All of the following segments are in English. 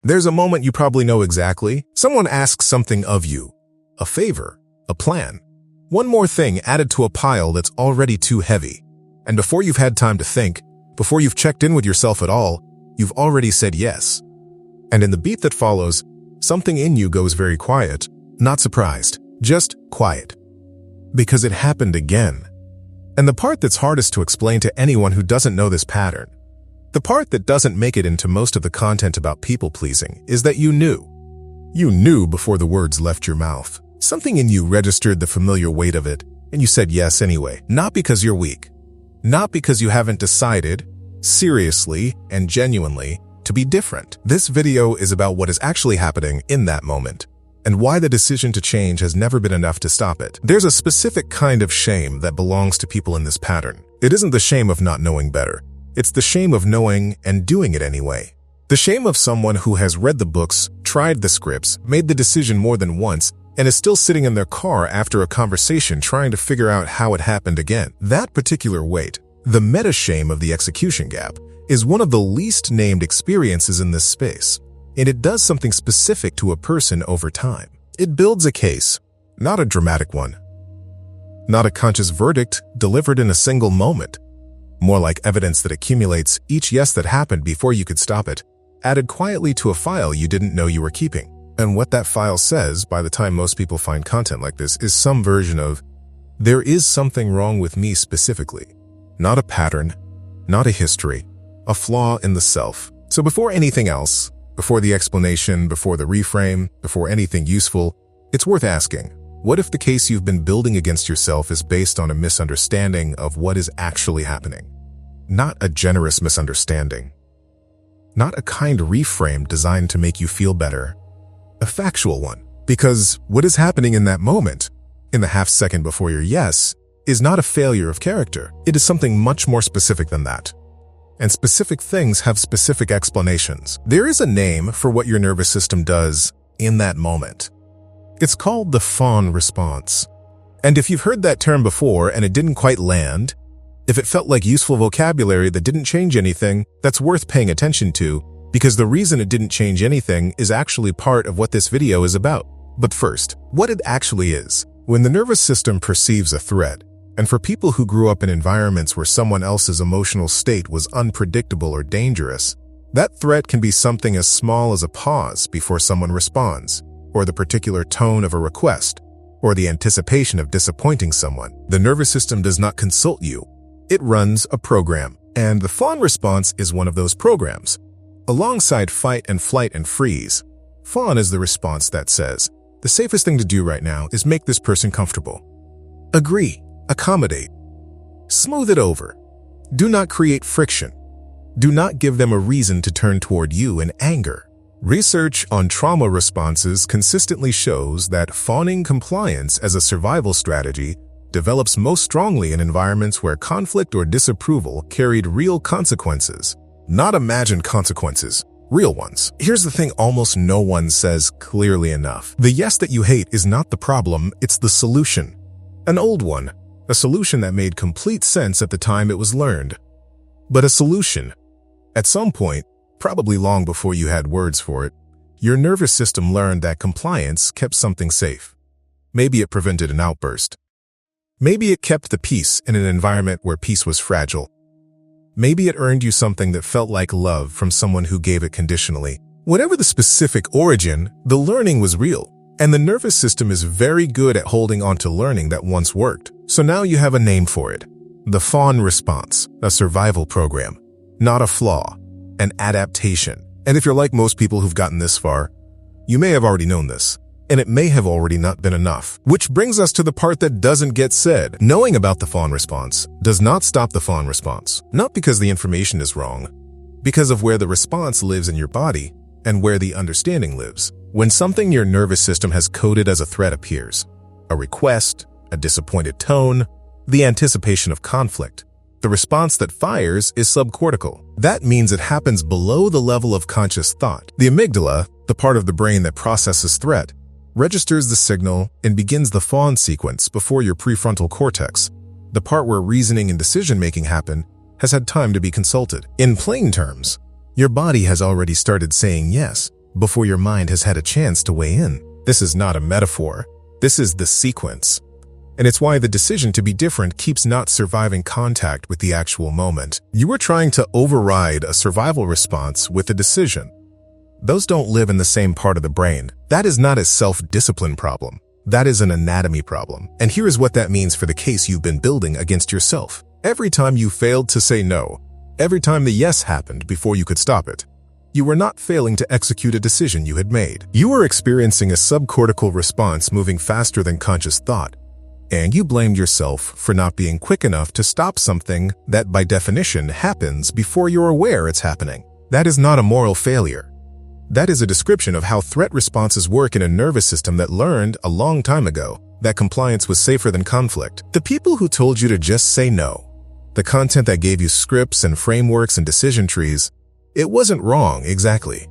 There's a moment you probably know exactly. Someone asks something of you. A favor, a plan. One more thing added to a pile that's already too heavy. And before you've had time to think, before you've checked in with yourself at all, you've already said yes. And in the beat that follows, something in you goes very quiet, not surprised, just quiet. Because it happened again. And the part that's hardest to explain to anyone who doesn't know this pattern, the part that doesn't make it into most of the content about people-pleasing, is that you knew. You knew before the words left your mouth. Something in you registered the familiar weight of it, and you said yes anyway. Not because you're weak. Not because you haven't decided, seriously and genuinely, to be different. This video is about what is actually happening in that moment, and why the decision to change has never been enough to stop it. There's a specific kind of shame that belongs to people in this pattern. It isn't the shame of not knowing better. It's the shame of knowing and doing it anyway. The shame of someone who has read the books, tried the scripts, made the decision more than once, and is still sitting in their car after a conversation trying to figure out how it happened again. That particular weight, the meta-shame of the execution gap, is one of the least named experiences in this space, and it does something specific to a person over time. It builds a case, not a dramatic one. Not a conscious verdict delivered in a single moment. More like evidence that accumulates each yes that happened before you could stop it, added quietly to a file you didn't know you were keeping. And what that file says by the time most people find content like this is some version of, there is something wrong with me specifically. Not a pattern, not a history, a flaw in the self. So before anything else, before the explanation, before the reframe, before anything useful, it's worth asking, what if the case you've been building against yourself is based on a misunderstanding of what is actually happening? Not a generous misunderstanding. Not a kind reframe designed to make you feel better. A factual one. Because what is happening in that moment, in the half second before your yes, is not a failure of character. It is something much more specific than that. And specific things have specific explanations. There is a name for what your nervous system does in that moment. It's called the Fawn response. And if you've heard that term before and it didn't quite land, if it felt like useful vocabulary that didn't change anything, that's worth paying attention to, because the reason it didn't change anything is actually part of what this video is about. But first, what it actually is. When the nervous system perceives a threat, and for people who grew up in environments where someone else's emotional state was unpredictable or dangerous, that threat can be something as small as a pause before someone responds, or the particular tone of a request, or the anticipation of disappointing someone. The nervous system does not consult you. It runs a program, and the Fawn response is one of those programs. Alongside fight and flight and freeze, Fawn is the response that says, the safest thing to do right now is make this person comfortable. Agree, accommodate, smooth it over. Do not create friction. Do not give them a reason to turn toward you in anger. Research on trauma responses consistently shows that fawning compliance as a survival strategy develops most strongly in environments where conflict or disapproval carried real consequences. Not imagined consequences, real ones. Here's the thing almost no one says clearly enough. The yes that you hate is not the problem, it's the solution. An old one, a solution that made complete sense at the time it was learned. But a solution. At some point, probably long before you had words for it, your nervous system learned that compliance kept something safe. Maybe it prevented an outburst. Maybe it kept the peace in an environment where peace was fragile. Maybe it earned you something that felt like love from someone who gave it conditionally. Whatever the specific origin, the learning was real, and the nervous system is very good at holding on to learning that once worked. So now you have a name for it. The Fawn response, a survival program, not a flaw. An adaptation. And if you're like most people who've gotten this far, you may have already known this, and it may have already not been enough. Which brings us to the part that doesn't get said. Knowing about the Fawn response does not stop the Fawn response. Not because the information is wrong, because of where the response lives in your body and where the understanding lives. When something your nervous system has coded as a threat appears, a request, a disappointed tone, the anticipation of conflict, the response that fires is subcortical. That means it happens below the level of conscious thought. The amygdala, the part of the brain that processes threat, registers the signal and begins the Fawn sequence before your prefrontal cortex, the part where reasoning and decision-making happen, has had time to be consulted. In plain terms, your body has already started saying yes. before your mind has had a chance to weigh in. This is not a metaphor. This is the sequence. And it's why the decision to be different keeps not surviving contact with the actual moment. You are trying to override a survival response with a decision. Those don't live in the same part of the brain. That is not a self-discipline problem. That is an anatomy problem. And here is what that means for the case you've been building against yourself. Every time you failed to say no, every time the yes happened before you could stop it, you were not failing to execute a decision you had made. You were experiencing a subcortical response moving faster than conscious thought. And you blamed yourself for not being quick enough to stop something that, by definition, happens before you're aware it's happening. That is not a moral failure. That is a description of how threat responses work in a nervous system that learned a long time ago that compliance was safer than conflict. The people who told you to just say no, the content that gave you scripts and frameworks and decision trees, it wasn't wrong exactly.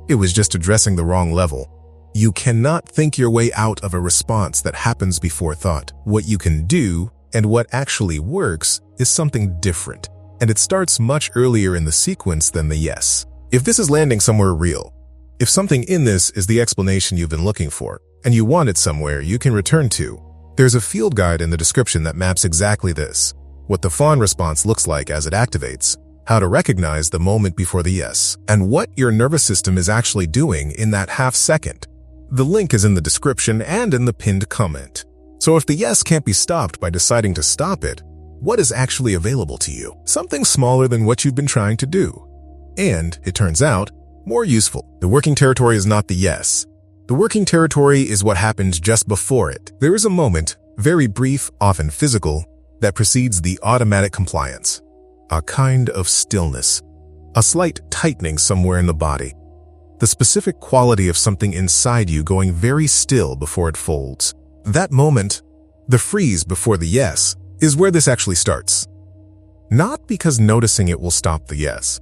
It was just addressing the wrong level. You cannot think your way out of a response that happens before thought. What you can do, and what actually works, is something different. And it starts much earlier in the sequence than the yes. If this is landing somewhere real, if something in this is the explanation you've been looking for, and you want it somewhere you can return to, there's a field guide in the description that maps exactly this. What the Fawn response looks like as it activates, how to recognize the moment before the yes, and what your nervous system is actually doing in that half second. The link is in the description and in the pinned comment. So if the yes can't be stopped by deciding to stop it, what is actually available to you? Something smaller than what you've been trying to do. And, it turns out, more useful. The working territory is not the yes. The working territory is what happened just before it. There is a moment, very brief, often physical, that precedes the automatic compliance. A kind of stillness. A slight tightening somewhere in the body. The specific quality of something inside you going very still before it folds. That moment, the freeze before the yes, is where this actually starts. Not because noticing it will stop the yes.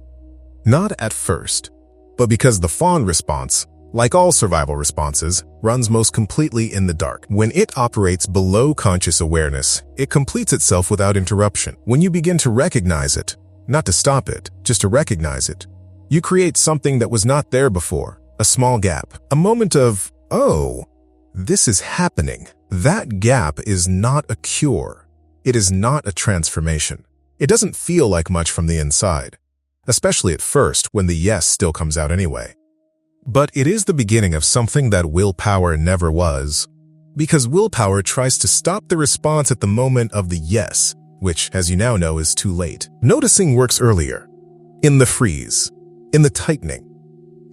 Not at first. But because the Fawn response, like all survival responses, runs most completely in the dark. When it operates below conscious awareness, it completes itself without interruption. When you begin to recognize it, not to stop it, just to recognize it, you create something that was not there before, a small gap, a moment of, oh, this is happening. That gap is not a cure. It is not a transformation. It doesn't feel like much from the inside, especially at first when the yes still comes out anyway. But it is the beginning of something that willpower never was, because willpower tries to stop the response at the moment of the yes, which, as you now know, is too late. Noticing works earlier, in the freeze, in the tightening,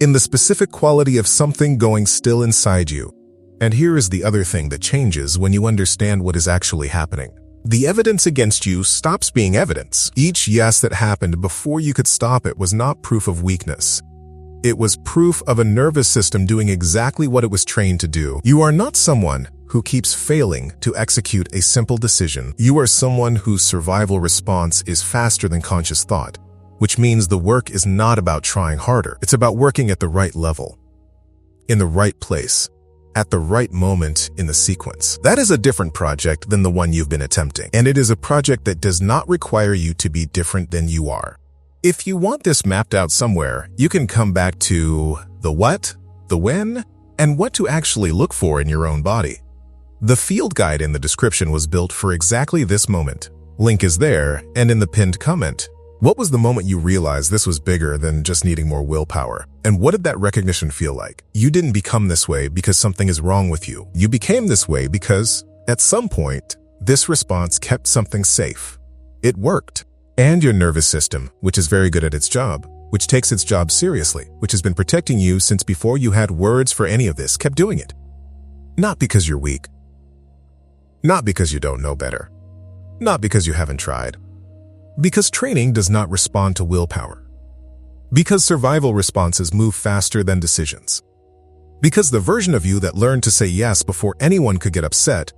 in the specific quality of something going still inside you. And here is the other thing that changes when you understand what is actually happening. The evidence against you stops being evidence. Each yes that happened before you could stop it was not proof of weakness. It was proof of a nervous system doing exactly what it was trained to do. You are not someone who keeps failing to execute a simple decision. You are someone whose survival response is faster than conscious thought, which means the work is not about trying harder. It's about working at the right level, in the right place, at the right moment in the sequence. That is a different project than the one you've been attempting, and it is a project that does not require you to be different than you are. If you want this mapped out somewhere, you can come back to the what, the when, and what to actually look for in your own body. The field guide in the description was built for exactly this moment. Link is there and in the pinned comment. What was the moment you realized this was bigger than just needing more willpower? And what did that recognition feel like? You didn't become this way because something is wrong with you. You became this way because, at some point, this response kept something safe. It worked. And your nervous system, which is very good at its job, which takes its job seriously, which has been protecting you since before you had words for any of this, kept doing it. Not because you're weak. Not because you don't know better. Not because you haven't tried. Because training does not respond to willpower. Because survival responses move faster than decisions. Because the version of you that learned to say yes before anyone could get upset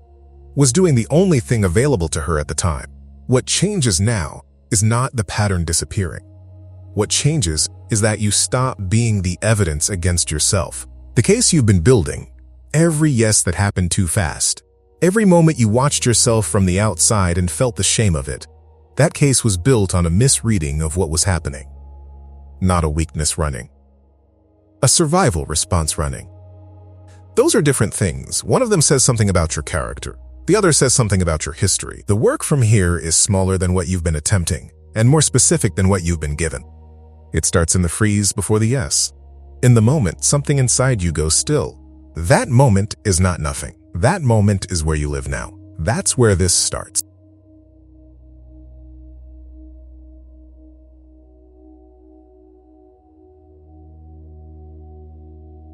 was doing the only thing available to her at the time. What changes now is not the pattern disappearing. What changes is that you stop being the evidence against yourself. The case you've been building, every yes that happened too fast, every moment you watched yourself from the outside and felt the shame of it, that case was built on a misreading of what was happening, not a weakness running. a survival response running. Those are different things. One of them says something about your character. The other says something about your history. The work from here is smaller than what you've been attempting, and more specific than what you've been given. It starts in the freeze before the yes. In the moment, something inside you goes still. That moment is not nothing. That moment is where you live now. That's where this starts.